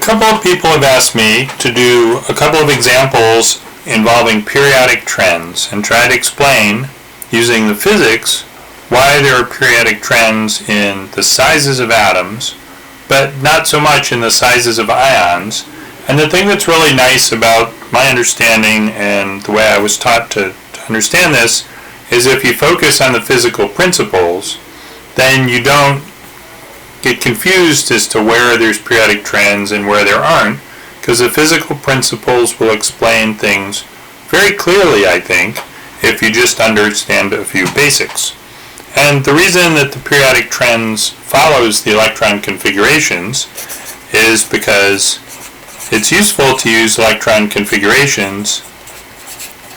couple of people have asked me to do a couple of examples involving periodic trends and try to explain, using the physics, why there are periodic trends in the sizes of atoms, but not so much in the sizes of ions. And the thing that's really nice about my understanding and the way I was taught to understand this is if you focus on the physical principles, then you don't get confused as to where there's periodic trends and where there aren't, because the physical principles will explain things very clearly, I think, if you just understand a few basics. And the reason that the periodic trends follows the electron configurations is because it's useful to use electron configurations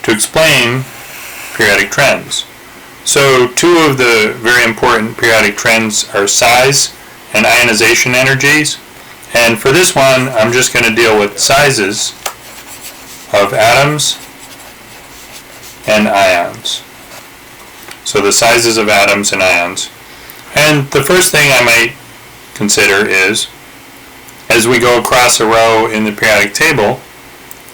to explain periodic trends. So two of the very important periodic trends are size and ionization energies. And for this one, I'm just going to deal with sizes of atoms and ions. So the sizes of atoms and ions. And the first thing I might consider is, as we go across a row in the periodic table,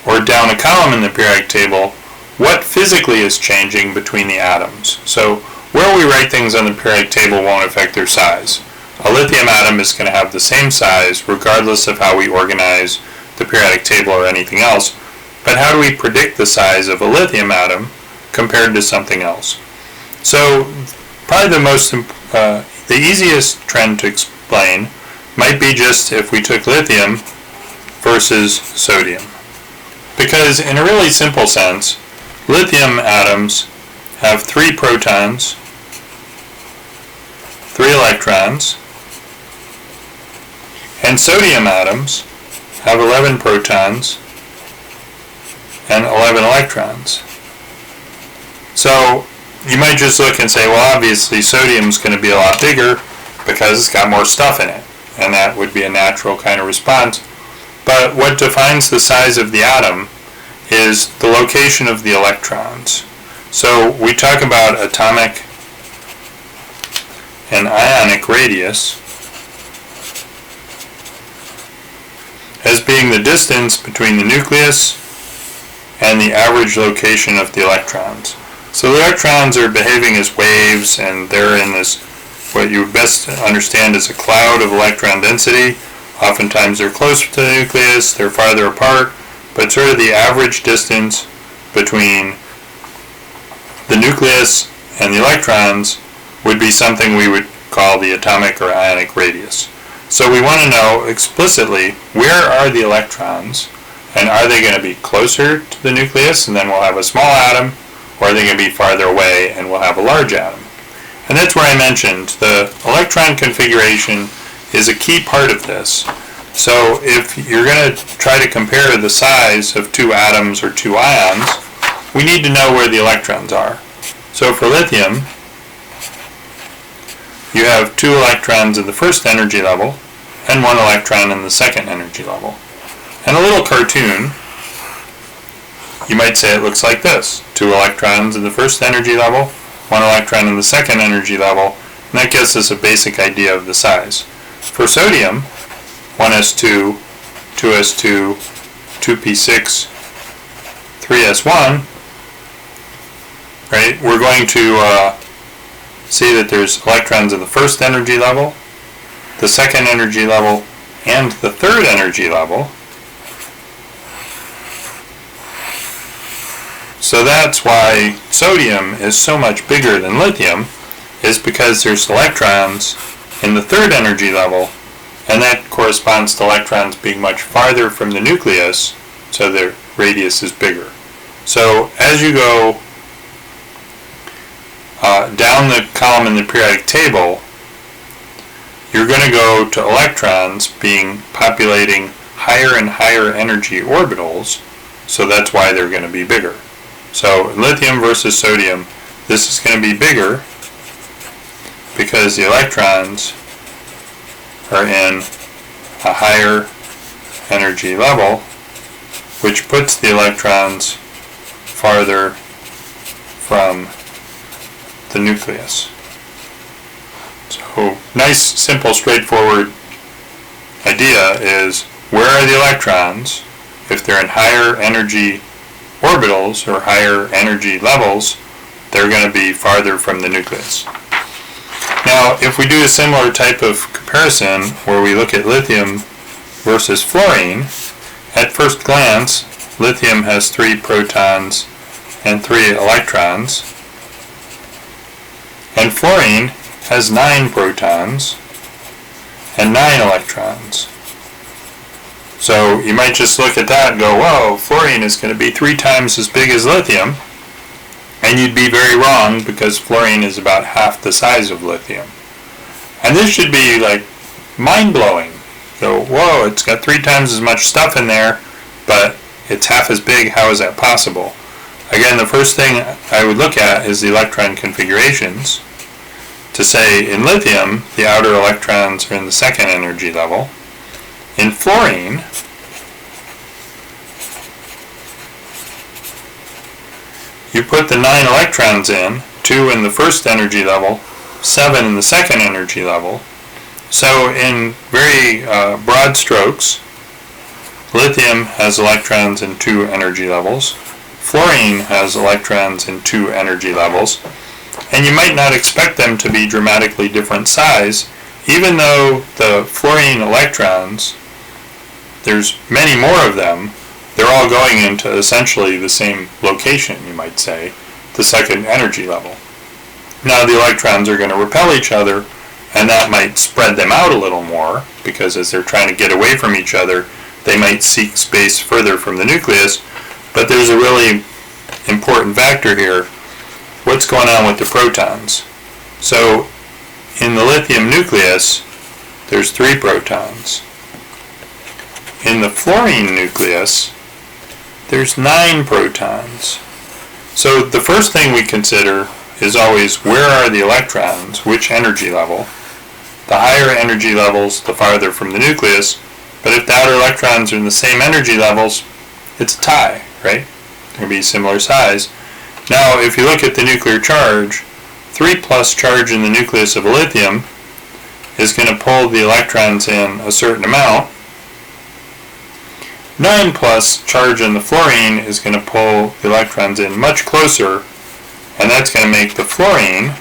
or down a column in the periodic table, what physically is changing between the atoms. So where we write things on the periodic table won't affect their size. A lithium atom is going to have the same size regardless of how we organize the periodic table or anything else. But how do we predict the size of a lithium atom compared to something else? So probably the easiest trend to explain might be just if we took lithium versus sodium. Because in a really simple sense, lithium atoms have 3 protons, 3 electrons, and sodium atoms have 11 protons and 11 electrons. So you might just look and say, well, obviously sodium's going to be a lot bigger because it's got more stuff in it, and that would be a natural kind of response. But what defines the size of the atom is the location of the electrons. So we talk about atomic and ionic radius as being the distance between the nucleus and the average location of the electrons. So the electrons are behaving as waves, and they're in this, what you would best understand as a cloud of electron density. Oftentimes they're closer to the nucleus, they're farther apart, but sort of the average distance between the nucleus and the electrons would be something we would call the atomic or ionic radius. So we want to know explicitly, where are the electrons, and are they going to be closer to the nucleus and then we'll have a small atom, or are they going to be farther away and we'll have a large atom? And that's where I mentioned the electron configuration is a key part of this. So if you're going to try to compare the size of 2 atoms or 2 ions, we need to know where the electrons are. So for lithium, you have 2 electrons in the first energy level and 1 electron in the second energy level. And a little cartoon, you might say it looks like this. 2 electrons in the first energy level, 1 electron in the second energy level, and that gives us a basic idea of the size. For sodium, 1s2, 2s2, 2p6, 3s1, right? We're going to see that there's electrons in the first energy level, the second energy level, and the third energy level. So that's why sodium is so much bigger than lithium, is because there's electrons in the third energy level, and that corresponds to electrons being much farther from the nucleus, so their radius is bigger. So as you go down the column in the periodic table, you're going to go to electrons being populating higher and higher energy orbitals, so that's why they're going to be bigger. So lithium versus sodium, this is going to be bigger because the electrons are in a higher energy level, which puts the electrons farther from the nucleus. So nice, simple, straightforward idea is where are the electrons? If they're in higher energy orbitals or higher energy levels, they're going to be farther from the nucleus. Now, if we do a similar type of comparison where we look at lithium versus fluorine, at first glance, lithium has 3 protons and 3 electrons, and fluorine has 9 protons and 9 electrons. So you might just look at that and go, whoa, fluorine is going to be 3 times as big as lithium, and you'd be very wrong because fluorine is about half the size of lithium. And this should be like mind-blowing. So, whoa, it's got 3 times as much stuff in there, but it's half as big. How is that possible? Again, the first thing I would look at is the electron configurations. To say, in lithium, the outer electrons are in the 2nd energy level. In fluorine, you put the 9 electrons in, 2 in the 1st energy level, 7 in the 2nd energy level. So in very broad strokes, lithium has electrons in 2 energy levels, fluorine has electrons in 2 energy levels, and you might not expect them to be dramatically different size, even though the fluorine electrons, there's many more of them, they're all going into essentially the same location, you might say, the 2nd energy level. Now the electrons are going to repel each other, and that might spread them out a little more, because as they're trying to get away from each other, they might seek space further from the nucleus. But there's a really important factor here. What's going on with the protons? So in the lithium nucleus, there's 3 protons. In the fluorine nucleus, there's 9 protons. So the first thing we consider is always, where are the electrons, which energy level? The higher energy levels, the farther from the nucleus, but if the outer electrons are in the same energy levels, it's a tie, right? They're going to be similar size. Now, if you look at the nuclear charge, 3 plus charge in the nucleus of a lithium is going to pull the electrons in a certain amount. 9 plus charge in the fluorine is going to pull the electrons in much closer, and that's going to make the fluorine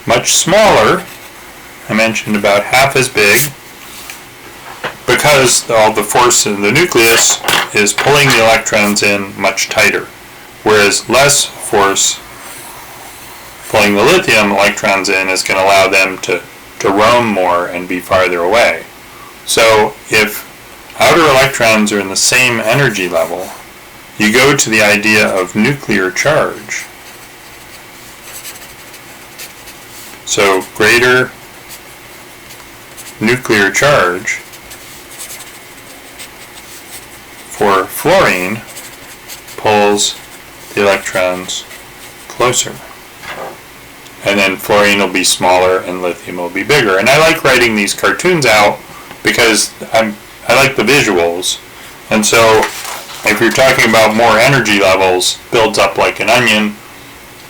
much smaller. I mentioned about half as big, because all the force in the nucleus is pulling the electrons in much tighter, whereas less force pulling the lithium electrons in is going to allow them to roam more and be farther away. So if outer electrons are in the same energy level, you go to the idea of nuclear charge. So greater nuclear charge for fluorine pulls the electrons closer. And then fluorine will be smaller and lithium will be bigger. And I like writing these cartoons out because I like the visuals. And so if you're talking about more energy levels, builds up like an onion,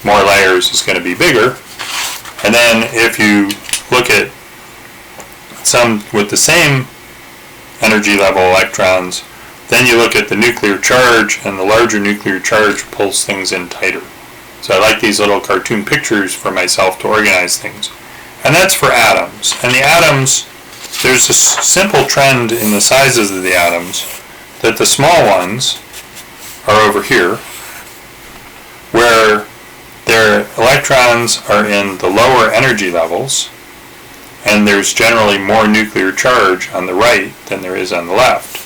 more layers is going to be bigger. And then if you look at some with the same energy level electrons, then you look at the nuclear charge, and the larger nuclear charge pulls things in tighter. So I like these little cartoon pictures for myself to organize things. And that's for atoms. And the atoms, there's a simple trend in the sizes of the atoms that the small ones are over here, where their electrons are in the lower energy levels, and there's generally more nuclear charge on the right than there is on the left.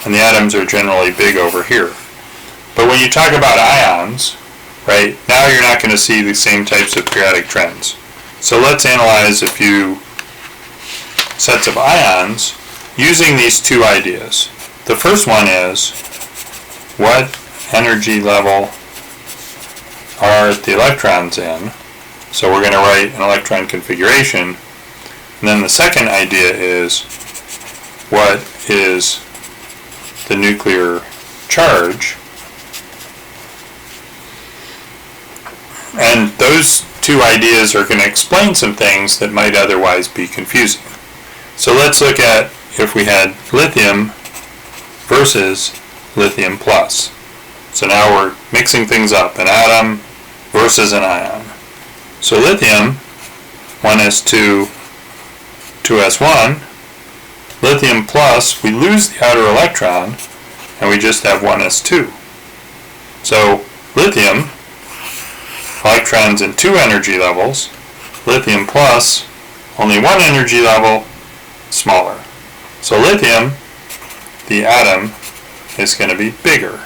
And the atoms are generally big over here. But when you talk about ions, right, now you're not going to see the same types of periodic trends. So let's analyze a few sets of ions using these 2 ideas. The first one is, what energy level are the electrons in? So we're going to write an electron configuration. And then the second idea is, what is the nuclear charge? And those two ideas are going to explain some things that might otherwise be confusing. So let's look at if we had lithium versus lithium plus. So now we're mixing things up, an atom versus an ion. So lithium, 1s2, 2s1. Lithium plus, we lose the outer electron, and we just have 1s2. So lithium, electrons in 2 energy levels. Lithium plus, only 1 energy level, smaller. So lithium, the atom, is going to be bigger.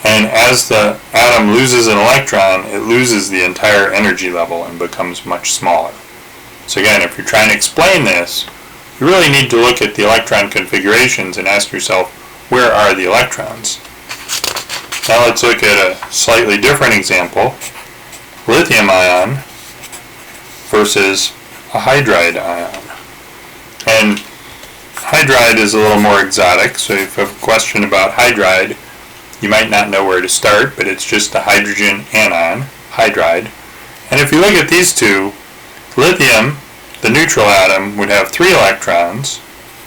And as the atom loses an electron, it loses the entire energy level and becomes much smaller. So again, if you're trying to explain this, you really need to look at the electron configurations and ask yourself, where are the electrons? Now let's look at a slightly different example. Lithium ion versus a hydride ion. And hydride is a little more exotic, so if you have a question about hydride, you might not know where to start, but it's just a hydrogen anion, hydride. And if you look at these two, lithium, the neutral atom, would have 3 electrons.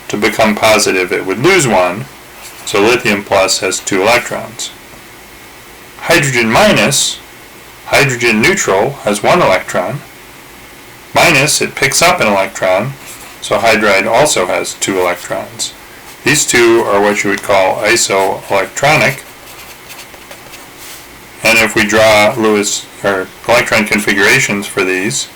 To become positive, it would lose 1, so lithium plus has 2 electrons. Hydrogen minus, hydrogen neutral, has 1 electron. Minus, it picks up an electron, so hydride also has 2 electrons. These two are what you would call isoelectronic. And if we draw Lewis or electron configurations for these,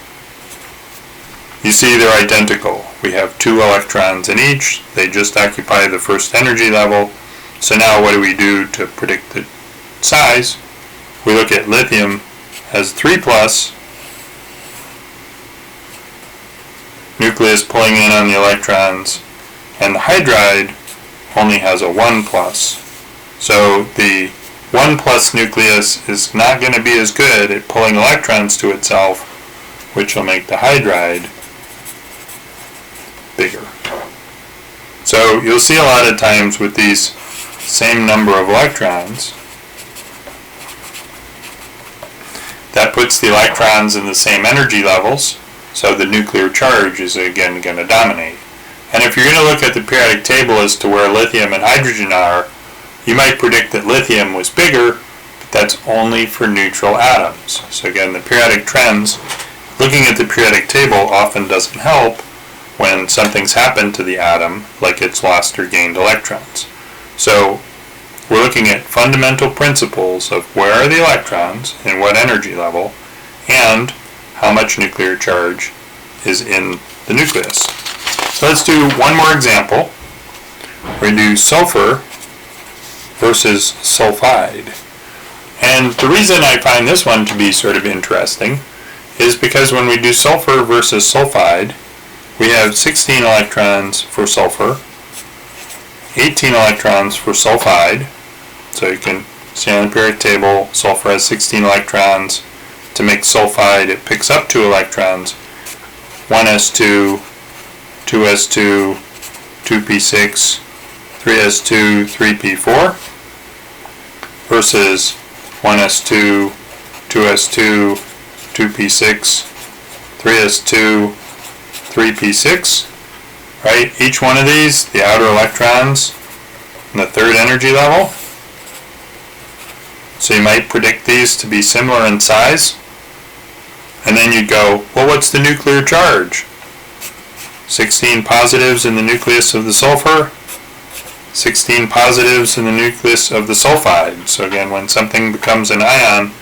you see they're identical. We have 2 electrons in each. They just occupy the first energy level. So now what do we do to predict the size? We look at lithium has 3 plus, nucleus pulling in on the electrons, and the hydride only has a 1 plus. So the 1 plus nucleus is not going to be as good at pulling electrons to itself, which will make the hydride bigger. So you'll see a lot of times with these same number of electrons, that puts the electrons in the same energy levels, so the nuclear charge is again going to dominate. And if you're going to look at the periodic table as to where lithium and hydrogen are, you might predict that lithium was bigger, but that's only for neutral atoms. So again, the periodic trends, looking at the periodic table often doesn't help when something's happened to the atom, like it's lost or gained electrons. So we're looking at fundamental principles of where are the electrons, in what energy level, and how much nuclear charge is in the nucleus. So let's do one more example. We're going to do sulfur versus sulfide. And the reason I find this one to be sort of interesting is because when we do sulfur versus sulfide, we have 16 electrons for sulfur, 18 electrons for sulfide. So you can see on the periodic table, sulfur has 16 electrons. To make sulfide, it picks up 2 electrons, 1s2, 2s2, 2p6, 3s2, 3p4, versus 1s2, 2s2, 2p6, 3s2, 3p6, right? Each one of these, the outer electrons in the 3rd energy level. So you might predict these to be similar in size. And then you'd go, well, what's the nuclear charge? 16 positives in the nucleus of the sulfur, 16 positives in the nucleus of the sulfide. So again, when something becomes an ion,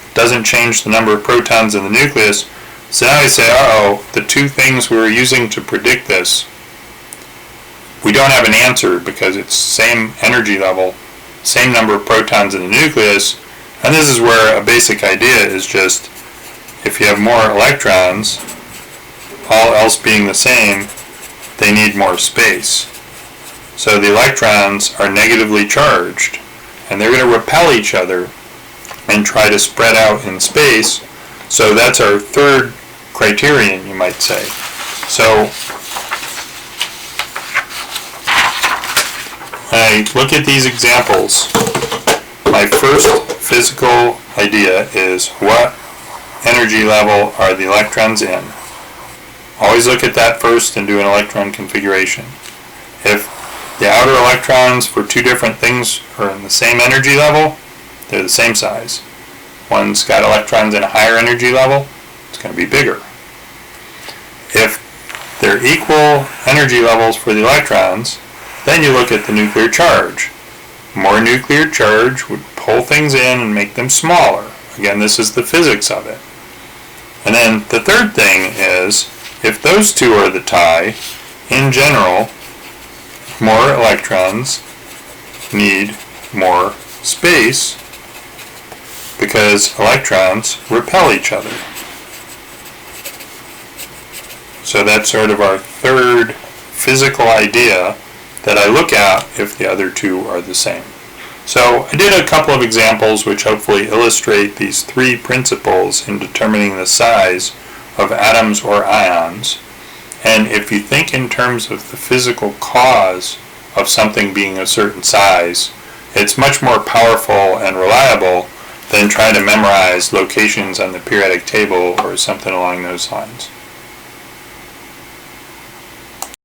it doesn't change the number of protons in the nucleus. So now I say, uh-oh, the 2 things we were using to predict this, we don't have an answer because it's same energy level, same number of protons in the nucleus. And this is where a basic idea is just, if you have more electrons, all else being the same, they need more space. So the electrons are negatively charged, and they're going to repel each other and try to spread out in space. So that's our 3rd criterion, you might say. So when I look at these examples, my first physical idea is what energy level are the electrons in? Always look at that first and do an electron configuration. If the outer electrons for two different things are in the same energy level, they're the same size. One's got electrons in a higher energy level, it's going to be bigger. If they're equal energy levels for the electrons, then you look at the nuclear charge. More nuclear charge would pull things in and make them smaller. Again, this is the physics of it. And then the third thing is, if those two are the tie, in general, more electrons need more space because electrons repel each other. So that's sort of our third physical idea that I look at if the other two are the same. So I did a couple of examples which hopefully illustrate these three principles in determining the size of atoms or ions. And if you think in terms of the physical cause of something being a certain size, it's much more powerful and reliable than trying to memorize locations on the periodic table or something along those lines.